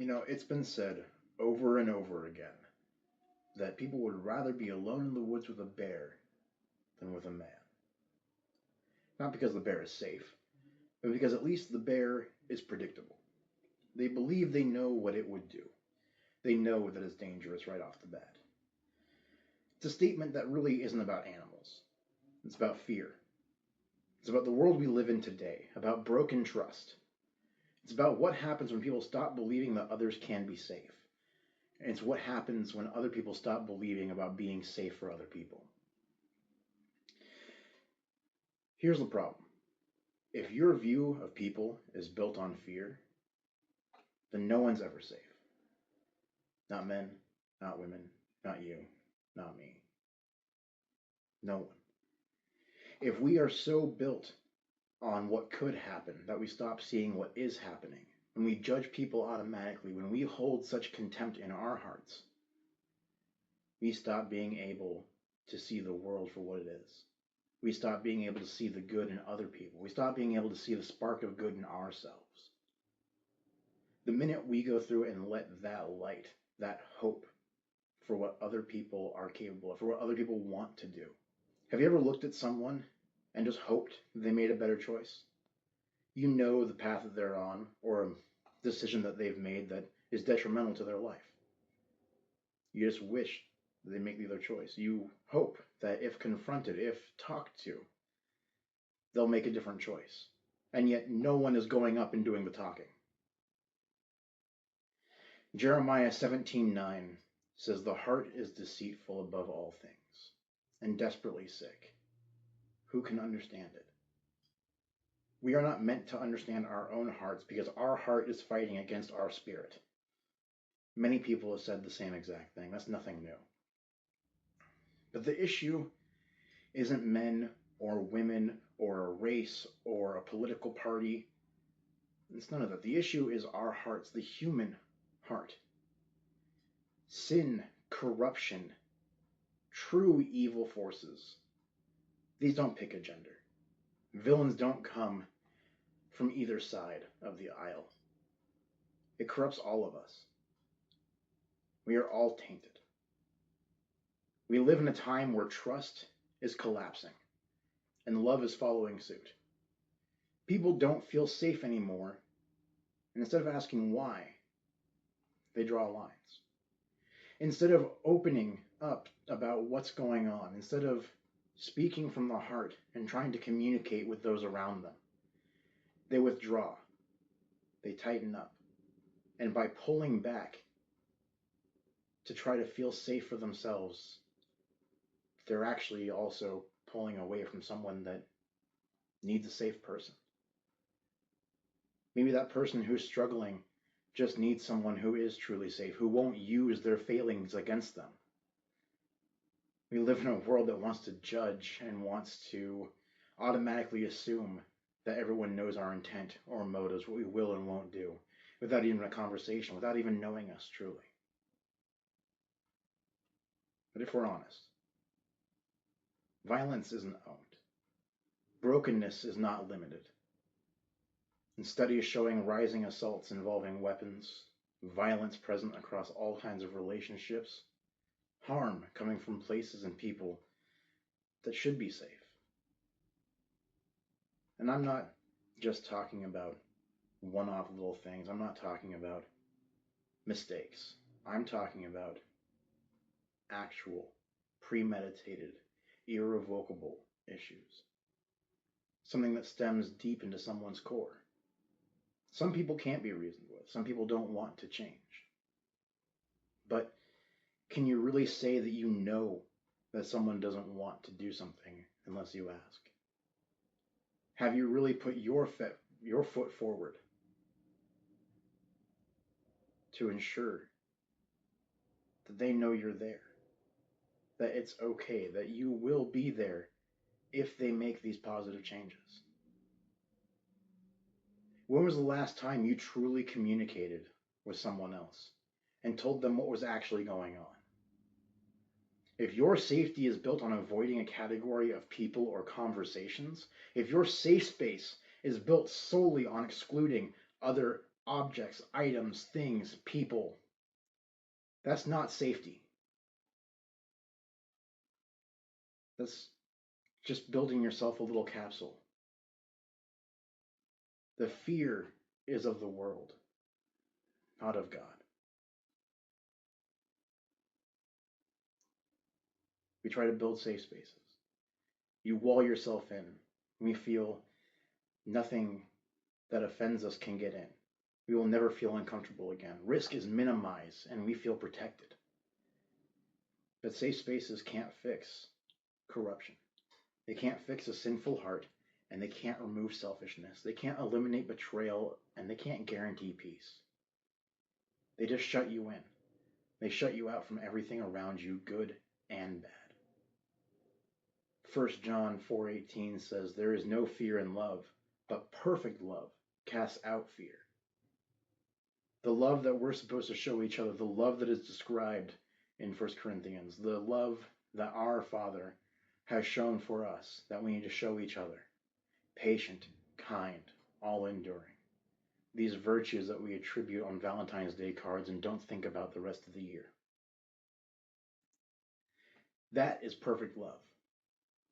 It's been said over and over again that people would rather be alone in the woods with a bear than with a man. Not because the bear is safe, but because at least the bear is predictable. They believe they know what it would do. They know that it's dangerous right off the bat. It's a statement that really isn't about animals. It's about fear. It's about the world we live in today, about broken trust. It's about what happens when people stop believing that others can be safe. And it's what happens when other people stop believing about being safe for other people. Here's the problem. If your view of people is built on fear, then no one's ever safe. Not men, not women, not you, not me. No one. If we are so built on what could happen that we stop seeing what is happening, when we judge people automatically, when we hold such contempt in our hearts, we stop being able to see the world for what it is. We stop being able to see the good in other people. We stop being able to see the spark of good in ourselves. The minute we go through and let that light, that hope for what other people are capable of, for what other people want to do. Have you ever looked at someone and just hoped they made a better choice? You know the path that they're on, or a decision that they've made that is detrimental to their life. You just wish that they make the other choice. You hope that if confronted, if talked to, they'll make a different choice. And yet no one is going up and doing the talking. Jeremiah 17:9 says, "The heart is deceitful above all things, and desperately sick. Who can understand it?" We are not meant to understand our own hearts because our heart is fighting against our spirit. Many people have said the same exact thing. That's nothing new. But the issue isn't men or women or a race or a political party. It's none of that. The issue is our hearts, the human heart. Sin, corruption, true evil forces. These don't pick a gender. Villains don't come from either side of the aisle. It corrupts all of us. We are all tainted. We live in a time where trust is collapsing and love is following suit. People don't feel safe anymore, and instead of asking why, they draw lines. Instead of opening up about what's going on, instead of speaking from the heart and trying to communicate with those around them, they withdraw, they tighten up, and by pulling back to try to feel safe for themselves, they're actually also pulling away from someone that needs a safe person. Maybe that person who's struggling just needs someone who is truly safe, who won't use their failings against them. We live in a world that wants to judge and wants to automatically assume that everyone knows our intent or motives, what we will and won't do, without even a conversation, without even knowing us truly. But if we're honest, violence isn't owned. Brokenness is not limited. And studies showing rising assaults involving weapons, violence present across all kinds of relationships, harm coming from places and people that should be safe. And I'm not just talking about one-off little things. I'm not talking about mistakes. I'm talking about actual, premeditated, irrevocable issues. Something that stems deep into someone's core. Some people can't be reasoned with. Some people don't want to change. But can you really say that you know that someone doesn't want to do something unless you ask? Have you really put your foot forward to ensure that they know you're there? That it's okay, that you will be there if they make these positive changes? When was the last time you truly communicated with someone else and told them what was actually going on? If your safety is built on avoiding a category of people or conversations, if your safe space is built solely on excluding other objects, items, things, people. That's not safety. That's just building yourself a little capsule. The fear is of the world, not of God. We try to build safe spaces. You wall yourself in. We feel nothing that offends us can get in. We will never feel uncomfortable again. Risk is minimized and we feel protected. But safe spaces can't fix corruption. They can't fix a sinful heart, and they can't remove selfishness. They can't eliminate betrayal, and they can't guarantee peace. They just shut you in. They shut you out from everything around you, good and bad. 1 John 4:18 says, "There is no fear in love, but perfect love casts out fear." The love that we're supposed to show each other, the love that is described in 1 Corinthians, the love that our Father has shown for us, that we need to show each other. Patient, kind, all enduring. These virtues that we attribute on Valentine's Day cards and don't think about the rest of the year. That is perfect love.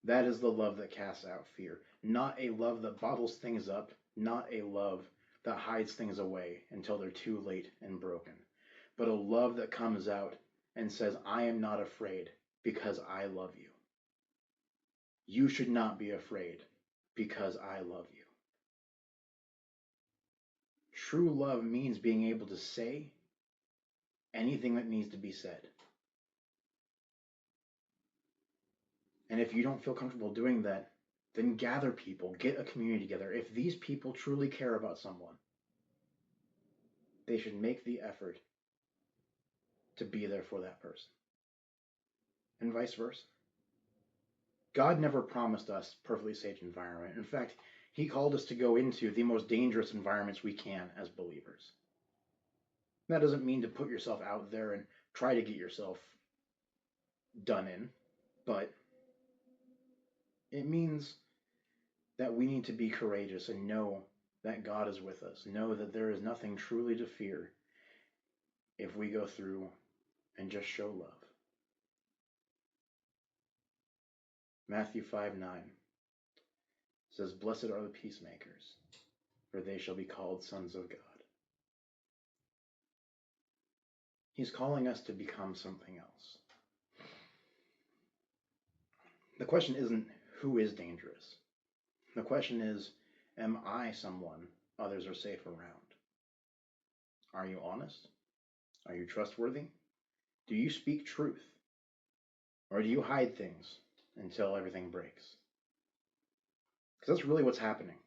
That is the love that casts out fear. Not a love that bottles things up, not a love that hides things away until they're too late and broken, but a love that comes out and says, "I am not afraid because I love you. You should not be afraid because I love you." True love means being able to say anything that needs to be said. And if you don't feel comfortable doing that, then gather people, get a community together. If these people truly care about someone, they should make the effort to be there for that person. And vice versa. God never promised us perfectly safe environment. In fact, he called us to go into the most dangerous environments we can as believers. That doesn't mean to put yourself out there and try to get yourself done in, but it means that we need to be courageous and know that God is with us. Know that there is nothing truly to fear if we go through and just show love. Matthew 5:9 says, "Blessed are the peacemakers, for they shall be called sons of God." He's calling us to become something else. The question isn't who is dangerous. The question is, am I someone others are safe around? Are you honest? Are you trustworthy? Do you speak truth? Or do you hide things until everything breaks? Because that's really what's happening.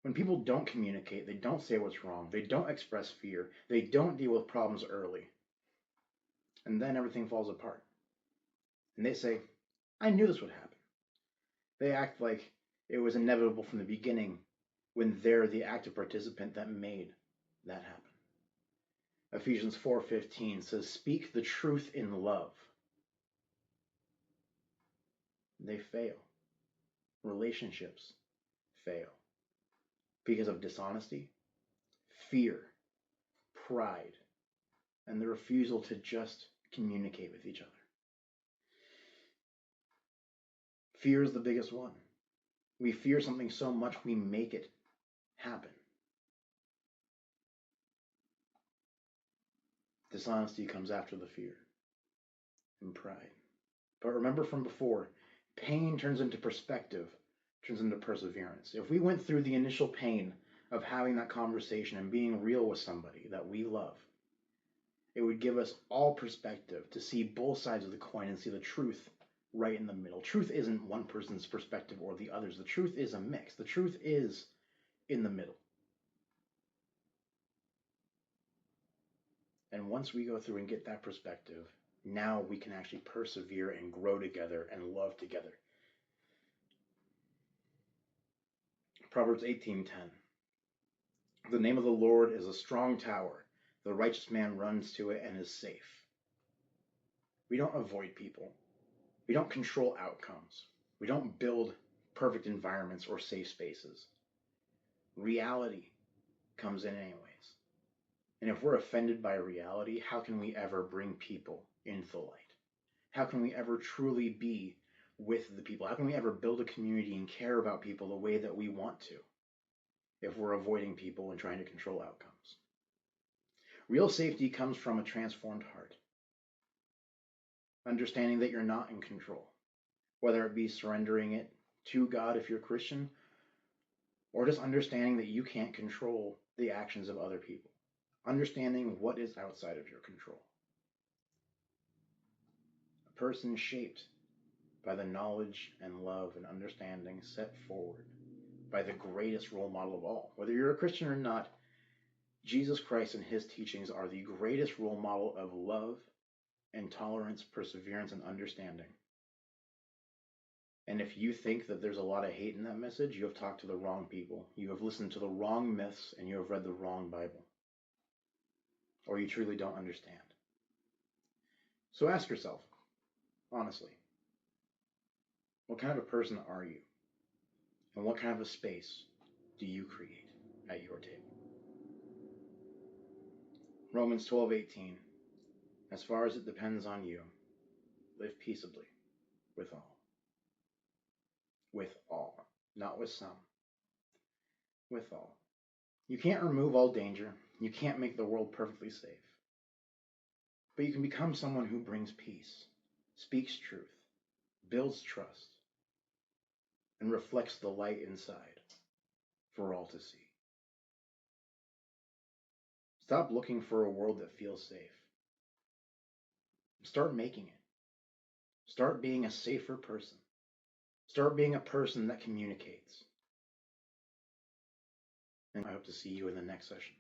When people don't communicate, they don't say what's wrong, they don't express fear, they don't deal with problems early, and then everything falls apart. And they say, "I knew this would happen." They act like it was inevitable from the beginning when they're the active participant that made that happen. Ephesians 4:15 says, "Speak the truth in love." They fail. Relationships fail because of dishonesty, fear, pride, and the refusal to just communicate with each other. Fear is the biggest one. We fear something so much we make it happen. Dishonesty comes after the fear and pride. But remember from before, pain turns into perspective, turns into perseverance. If we went through the initial pain of having that conversation and being real with somebody that we love, it would give us all perspective to see both sides of the coin and see the truth right in the middle. Truth isn't one person's perspective or the other's. The truth is a mix. The truth is in the middle. And once we go through and get that perspective, now we can actually persevere and grow together and love together. Proverbs 18:10. "The name of the Lord is a strong tower. The righteous man runs to it and is safe." We don't avoid people. We don't control outcomes. We don't build perfect environments or safe spaces. Reality comes in anyways. And if we're offended by reality, how can we ever bring people into the light? How can we ever truly be with the people? How can we ever build a community and care about people the way that we want to if we're avoiding people and trying to control outcomes? Real safety comes from a transformed heart, understanding that you're not in control, whether it be surrendering it to God if you're Christian, or just understanding that you can't control the actions of other people, understanding what is outside of your control. A person shaped by the knowledge and love and understanding set forward by the greatest role model of all. Whether you're a Christian or not, Jesus Christ and his teachings are the greatest role model of love and tolerance, perseverance, and understanding. And if you think that there's a lot of hate in that message, you have talked to the wrong people. You have listened to the wrong myths and you have read the wrong Bible. Or you truly don't understand. So ask yourself, honestly, what kind of a person are you? And what kind of a space do you create at your table? Romans 12:18. As far as it depends on you, live peaceably with all. With all. Not with some. With all. You can't remove all danger. You can't make the world perfectly safe. But you can become someone who brings peace, speaks truth, builds trust, and reflects the light inside for all to see. Stop looking for a world that feels safe. Start making it. Start being a safer person. Start being a person that communicates. And I hope to see you in the next session.